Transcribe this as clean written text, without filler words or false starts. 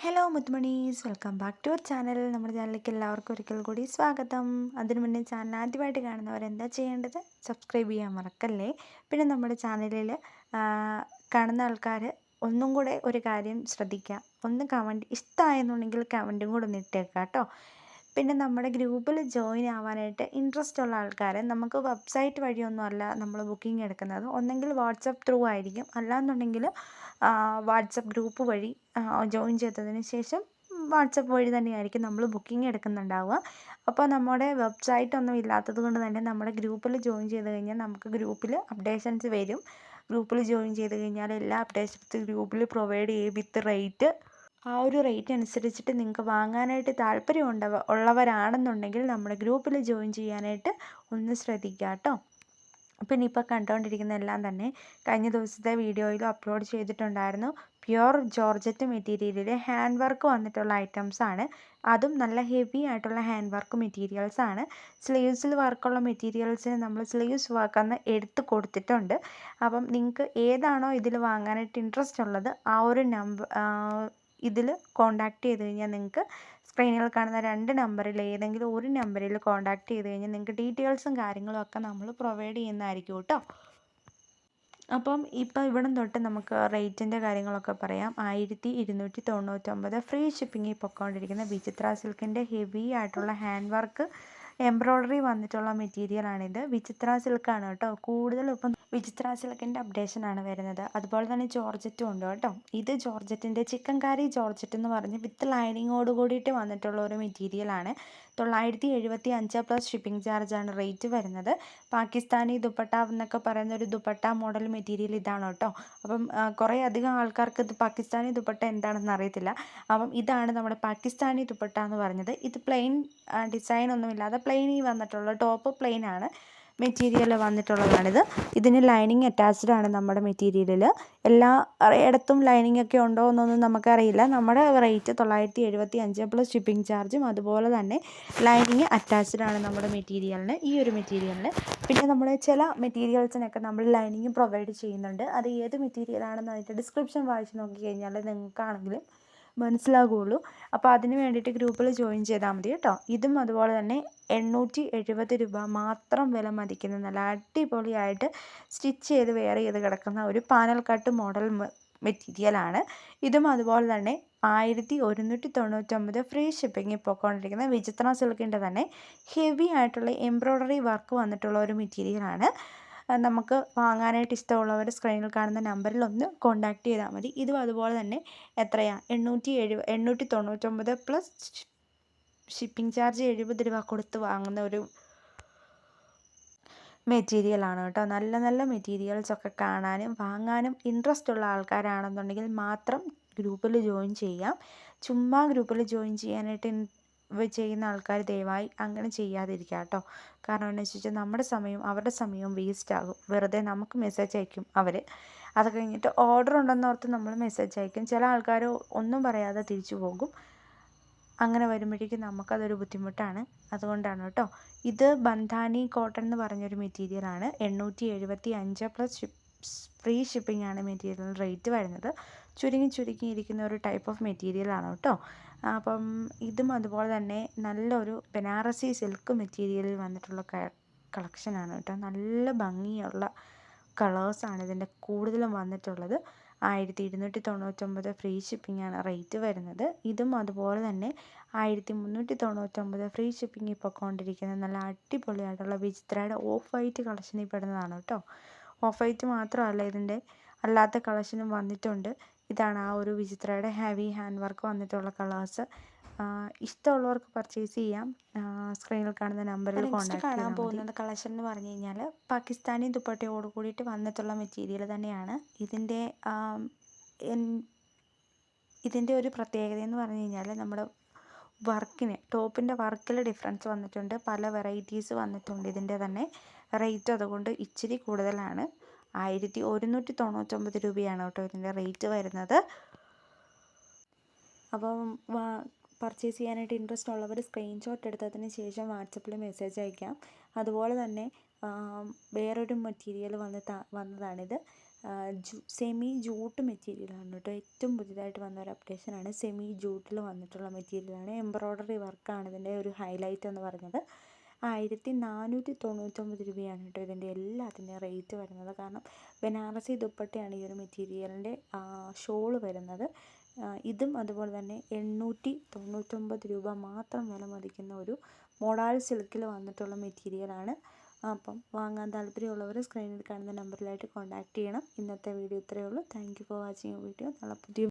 Hello മുത്തുമണീസ്, welcome back to our channel. നമ്മുടെ ചാനലിലേക്ക് എല്ലാവർക്കും ഒരിക്കൽ കൂടി സ്വാഗതം. അതിനു മുന്നേ ചാനൽ ആദ്യമായിട്ട് കാണുന്നവർ എന്താ ചെയ്യേണ്ടത്? സബ്സ്ക്രൈബ് ചെയ്യാൻ മറക്കല്ലേ. പിന്നെ നമ്മുടെ ചാനലിൽ കാണുന്ന ആൾക്കാർ ഒന്നും കൂടെ ഒരു കാര്യം ശ്രദ്ധിക്കുക. ഒന്ന് കമൻറ്റ് ഇഷ്ടമായെന്നുണ്ടെങ്കിൽ കമൻറ്റും കൂടെ ഒന്ന് ഇട്ടേക്കുക കേട്ടോ. പിന്നെ നമ്മുടെ ഗ്രൂപ്പിൽ ജോയിൻ ആവാനായിട്ട് ഇൻട്രസ്റ്റ് ഉള്ള ആൾക്കാർ, നമുക്ക് വെബ്സൈറ്റ് വഴിയൊന്നും അല്ല നമ്മൾ ബുക്കിംഗ് എടുക്കുന്നത്. ഒന്നെങ്കിൽ വാട്സപ്പ് ത്രൂ ആയിരിക്കും, അല്ലാന്നുണ്ടെങ്കിൽ വാട്സപ്പ് ഗ്രൂപ്പ് വഴി ജോയിൻ ചെയ്തതിന് ശേഷം വാട്സപ്പ് വഴി തന്നെയായിരിക്കും നമ്മൾ ബുക്കിംഗ് എടുക്കുന്നുണ്ടാവുക. അപ്പോൾ നമ്മുടെ വെബ്സൈറ്റ് ഒന്നും ഇല്ലാത്തത് കൊണ്ട് തന്നെ നമ്മുടെ ഗ്രൂപ്പിൽ ജോയിൻ ചെയ്ത് കഴിഞ്ഞാൽ നമുക്ക് ഗ്രൂപ്പിൽ അപ്ഡേഷൻസ് വരും. ഗ്രൂപ്പിൽ ജോയിൻ ചെയ്ത് കഴിഞ്ഞാൽ എല്ലാ അപ്ഡേഷൻസ് ഗ്രൂപ്പിൽ പ്രൊവൈഡ് ചെയ്യും വിത്ത് റേറ്റ്. ആ ഒരു റേറ്റ് അനുസരിച്ചിട്ട് നിങ്ങൾക്ക് വാങ്ങാനായിട്ട് താല്പര്യം ഉള്ളവരാണെന്നുണ്ടെങ്കിൽ നമ്മുടെ ഗ്രൂപ്പിൽ ജോയിൻ ചെയ്യാനായിട്ട് ഒന്ന് ശ്രദ്ധിക്കുക കേട്ടോ. പിന്നെ ഇപ്പോൾ കണ്ടുകൊണ്ടിരിക്കുന്ന എല്ലാം തന്നെ കഴിഞ്ഞ ദിവസത്തെ വീഡിയോയിലും അപ്ലോഡ് ചെയ്തിട്ടുണ്ടായിരുന്നു. പ്യുവർ ജോർജറ്റ് മെറ്റീരിയലിൽ ഹാൻഡ് വർക്ക് വന്നിട്ടുള്ള ഐറ്റംസാണ്. അതും നല്ല ഹെവി ആയിട്ടുള്ള ഹാൻഡ് വർക്ക് മെറ്റീരിയൽസാണ്. സ്ലീവ്സിൽ വർക്കുള്ള മെറ്റീരിയൽസിന് നമ്മൾ സ്ലീവ്സ് വർക്കെന്ന് എടുത്ത് കൊടുത്തിട്ടുണ്ട്. അപ്പം നിങ്ങൾക്ക് ഏതാണോ ഇതിൽ വാങ്ങാനായിട്ട് ഇൻട്രസ്റ്റ് ഉള്ളത് ആ ഒരു ഇതിൽ കോൺടാക്റ്റ് ചെയ്ത് കഴിഞ്ഞാൽ നിങ്ങൾക്ക് സ്ക്രീനിൽ കാണുന്ന 2 നമ്പറിൽ ഏതെങ്കിലും ഒരു നമ്പറിൽ കോൺടാക്റ്റ് ചെയ്ത് കഴിഞ്ഞാൽ നിങ്ങൾക്ക് ഡീറ്റെയിൽസും കാര്യങ്ങളും ഒക്കെ നമ്മൾ പ്രൊവൈഡ് ചെയ്യുന്നതായിരിക്കും കേട്ടോ. അപ്പം ഇപ്പോൾ ഇവിടം തൊട്ട് നമുക്ക് റേറ്റിൻ്റെ കാര്യങ്ങളൊക്കെ പറയാം. 1299 ഫ്രീ ഷിപ്പിങ്ങിൽ പൊയ്ക്കൊണ്ടിരിക്കുന്ന വിചിത്ര സിൽക്കിൻ്റെ ഹെവി ആയിട്ടുള്ള ഹാൻഡ് വർക്ക് എംബ്രോയ്ഡറി വന്നിട്ടുള്ള മെറ്റീരിയലാണിത്. വിചിത്ര സിൽക്കാണ് കേട്ടോ. കൂടുതലും ഇപ്പം വിചിത്ര സിൽക്കിൻ്റെ അപ്ഡേഷനാണ് വരുന്നത്. അതുപോലെ തന്നെ ജോർജറ്റും ഉണ്ട് കേട്ടോ. ഇത് ജോർജറ്റിൻ്റെ ചിക്കൻകാരി ജോർജറ്റ് എന്ന് പറഞ്ഞ് വിത്ത് ലൈനിങ്ങോട് കൂടിയിട്ട് വന്നിട്ടുള്ള ഒരു മെറ്റീരിയലാണ്. 975 പ്ലസ് ഷിപ്പിംഗ് ചാർജാണ് റേറ്റ് വരുന്നത്. പാകിസ്ഥാനി ദുപ്പട്ട എന്നൊക്കെ പറയുന്ന ഒരു ദുപ്പട്ട മോഡൽ മെറ്റീരിയൽ ഇതാണ് കേട്ടോ. അപ്പം കുറേ അധികം ആൾക്കാർക്ക് ഇത് പാകിസ്ഥാനി ദുപ്പട്ട എന്താണെന്ന് അറിയത്തില്ല. അപ്പം ഇതാണ് നമ്മുടെ പാകിസ്ഥാനി ദുപ്പട്ട എന്ന് പറഞ്ഞത്. ഇത് പ്ലെയിൻ ഡിസൈൻ ഒന്നുമില്ലാതെ പ്ലെയിനിൽ വന്നിട്ടുള്ള ടോപ്പ് പ്ലെയിൻ ആണ് മെറ്റീരിയൽ വന്നിട്ടുള്ളതാണിത്. ഇതിന് ലൈനിങ് അറ്റാച്ച്ഡ് ആണ് നമ്മുടെ മെറ്റീരിയലിൽ. ഇടത്തും ലൈനിങ് ഒക്കെ ഉണ്ടോ എന്നൊന്നും നമുക്കറിയില്ല. നമ്മുടെ റേറ്റ് 975 പ്ലസ് ഷിപ്പിംഗ് ചാർജും അതുപോലെ തന്നെ ലൈനിങ് അറ്റാച്ച്ഡ് ആണ് നമ്മുടെ മെറ്റീരിയലിന്, ഈ ഒരു മെറ്റീരിയലിന്. പിന്നെ നമ്മൾ ചില മെറ്റീരിയൽസിനൊക്കെ നമ്മൾ ലൈനിങ് പ്രൊവൈഡ് ചെയ്യുന്നുണ്ട്. അത് ഏത് മെറ്റീരിയലാണെന്ന് അതിൻ്റെ ഡിസ്ക്രിപ്ഷൻ വായിച്ച് നോക്കി കഴിഞ്ഞാൽ നിങ്ങൾക്കാണെങ്കിലും മനസ്സിലാകുള്ളൂ. അപ്പോൾ അതിന് വേണ്ടിയിട്ട് ഗ്രൂപ്പിൽ ജോയിൻ ചെയ്താൽ മതി കേട്ടോ. ഇതും അതുപോലെ തന്നെ 870 രൂപ മാത്രം വില മതിക്കുന്ന നല്ല അടിപൊളിയായിട്ട് സ്റ്റിച്ച് ചെയ്ത് വെയർ ചെയ്ത് കിടക്കുന്ന ഒരു പാനൽ കട്ട് മോഡൽ മെറ്റീരിയലാണ്. ഇതും അതുപോലെ തന്നെ 1199 ഫ്രീ ഷിപ്പിങ്ങിൽ പോയിക്കൊണ്ടിരിക്കുന്ന വിചിത്ര സിൽക്കിൻ്റെ തന്നെ ഹെവി ആയിട്ടുള്ള എംബ്രോയ്ഡറി വർക്ക് വന്നിട്ടുള്ള ഒരു മെറ്റീരിയലാണ്. നമുക്ക് വാങ്ങാനായിട്ട് ഇഷ്ടമുള്ളവർ സ്ക്രീനിൽ കാണുന്ന നമ്പറിൽ ഒന്ന് കോൺടാക്റ്റ് ചെയ്താൽ മതി. ഇതും അതുപോലെ തന്നെ എത്രയാണ് 899 പ്ലസ് ഷിപ്പിംഗ് ചാർജ് 70 രൂപ കൊടുത്ത് വാങ്ങുന്ന ഒരു മെറ്റീരിയലാണ് കേട്ടോ. നല്ല നല്ല മെറ്റീരിയൽസൊക്കെ കാണാനും വാങ്ങാനും ഇൻട്രസ്റ്റ് ഉള്ള ആൾക്കാരാണെന്നുണ്ടെങ്കിൽ മാത്രം ഗ്രൂപ്പിൽ ജോയിൻ ചെയ്യാം. ചുമ്മാ ഗ്രൂപ്പിൽ ജോയിൻ ചെയ്യാനായിട്ട് ചെയ്യുന്ന ആൾക്കാർ ദയവായി അങ്ങനെ ചെയ്യാതിരിക്കുക കേട്ടോ. കാരണം എന്താണെന്ന് വെച്ച് കഴിഞ്ഞാൽ നമ്മുടെ സമയവും അവരുടെ സമയവും വേസ്റ്റ് ആകും. വെറുതെ നമുക്ക് മെസ്സേജ് അയക്കും അവർ. അത് കഴിഞ്ഞിട്ട് ഓർഡർ ഉണ്ടെന്നോർത്ത് നമ്മൾ മെസ്സേജ് അയക്കും. ചില ആൾക്കാർ ഒന്നും പറയാതെ തിരിച്ചു പോകും. അങ്ങനെ വരുമ്പോഴേക്കും നമുക്കതൊരു ബുദ്ധിമുട്ടാണ്. അതുകൊണ്ടാണ് കേട്ടോ. ഇത് ബന്ധാനി കോട്ടൺ എന്ന് പറഞ്ഞൊരു മെറ്റീരിയലാണ്. 875 പ്ലസ് ഫ്രീ ഷിപ്പിംഗ് ആണ് മെറ്റീരിയൽ റേറ്റ് വരുന്നത്. ചുരുങ്ങിയിരിക്കുന്ന ഒരു ടൈപ്പ് ഓഫ് മെറ്റീരിയലാണ് കേട്ടോ. അപ്പം ഇതും അതുപോലെ തന്നെ നല്ലൊരു ബനാറസി സിൽക്ക് മെറ്റീരിയലിൽ വന്നിട്ടുള്ള കളക്ഷനാണ് കേട്ടോ. നല്ല ഭംഗിയുള്ള കളേഴ്സാണ് ഇതിൻ്റെ കൂടുതലും വന്നിട്ടുള്ളത്. 1299 ഫ്രീ ഷിപ്പിംഗ് ആണ് റേറ്റ് വരുന്നത്. ഇതും അതുപോലെ തന്നെ 1399 ഫ്രീ ഷിപ്പിംഗ് ഇപ്പോൾ കൊണ്ടിരിക്കുന്ന നല്ല അടിപൊളിയായിട്ടുള്ള വിചിത്രയുടെ ഓഫ് വൈറ്റ് കളക്ഷനിൽ പെടുന്നതാണ് കേട്ടോ. ഓഫ് വൈറ്റ് മാത്രമല്ല, ഇതിൻ്റെ അല്ലാത്ത കളക്ഷനും വന്നിട്ടുണ്ട്. ഇതാണ് ആ ഒരു വിചിത്രയുടെ ഹെവി ഹാൻഡ് വർക്ക് വന്നിട്ടുള്ള കളേഴ്സ്. ഇഷ്ടമുള്ളവർക്ക് പർച്ചേസ് ചെയ്യാം. സ്ക്രീനിൽ കാണുന്ന നമ്പറിൽ കോൺടാക്ട് കാണാൻ പോകുന്നത് കളക്ഷൻ എന്ന് പറഞ്ഞു കഴിഞ്ഞാൽ പാകിസ്ഥാനി ദുപ്പട്ടയോട് കൂടിയിട്ട് വന്നിട്ടുള്ള മെറ്റീരിയൽ തന്നെയാണ്. ഇതിൻ്റെ ഒരു പ്രത്യേകത എന്ന് പറഞ്ഞു കഴിഞ്ഞാൽ നമ്മുടെ വർക്കിന് ടോപ്പിൻ്റെ വർക്കിൽ ഡിഫറൻസ് വന്നിട്ടുണ്ട്. പല വെറൈറ്റീസ് വന്നിട്ടുണ്ട്. ഇതിൻ്റെ തന്നെ റേറ്റ് അതുകൊണ്ട് ഇച്ചിരി കൂടുതലാണ്. 1199 രൂപയാണ് കേട്ടോ ഇതിൻ്റെ റേറ്റ് വരുന്നത്. അപ്പം പർച്ചേസ് ചെയ്യാനായിട്ട് ഇൻട്രസ്റ്റ് ഉള്ളവർ സ്ക്രീൻഷോട്ട് എടുത്തതിന് ശേഷം വാട്സപ്പിൽ മെസ്സേജ് അയക്കാം. അതുപോലെ തന്നെ വേറൊരു മെറ്റീരിയൽ വന്നതാണിത്. സെമി ജൂട്ട് മെറ്റീരിയലാണ് കേട്ടോ. ഏറ്റവും പുതിയതായിട്ട് വന്ന ഒരു അപ്ഡേഷനാണ്. സെമി ജൂട്ടിൽ വന്നിട്ടുള്ള മെറ്റീരിയലാണ്. എംബ്രോയ്ഡറി വർക്കാണ് ഇതിൻ്റെ ഒരു ഹൈലൈറ്റ് എന്ന് പറയുന്നത്. 1499 രൂപയാണ് കേട്ടോ ഇതിൻ്റെ എല്ലാത്തിൻ്റെ റേറ്റ് വരുന്നത്. കാരണം ബനാറസി ദുപ്പട്ടയാണ് ഈ ഒരു മെറ്റീരിയലിൻ്റെ ഷോള് വരുന്നത്. ഇതും അതുപോലെ തന്നെ 899 രൂപ മാത്രം വില മതിക്കുന്ന ഒരു മോഡാൾ സിൽക്കിൽ വന്നിട്ടുള്ള മെറ്റീരിയലാണ്. അപ്പം വാങ്ങാൻ താല്പര്യമുള്ളവർ സ്ക്രീനിൽ കാണുന്ന നമ്പറിലായിട്ട് കോൺടാക്റ്റ് ചെയ്യണം. ഇന്നത്തെ വീഡിയോ ഇത്രയേ ഉള്ളൂ. Thank you for watching video. നാളെ പുതിയ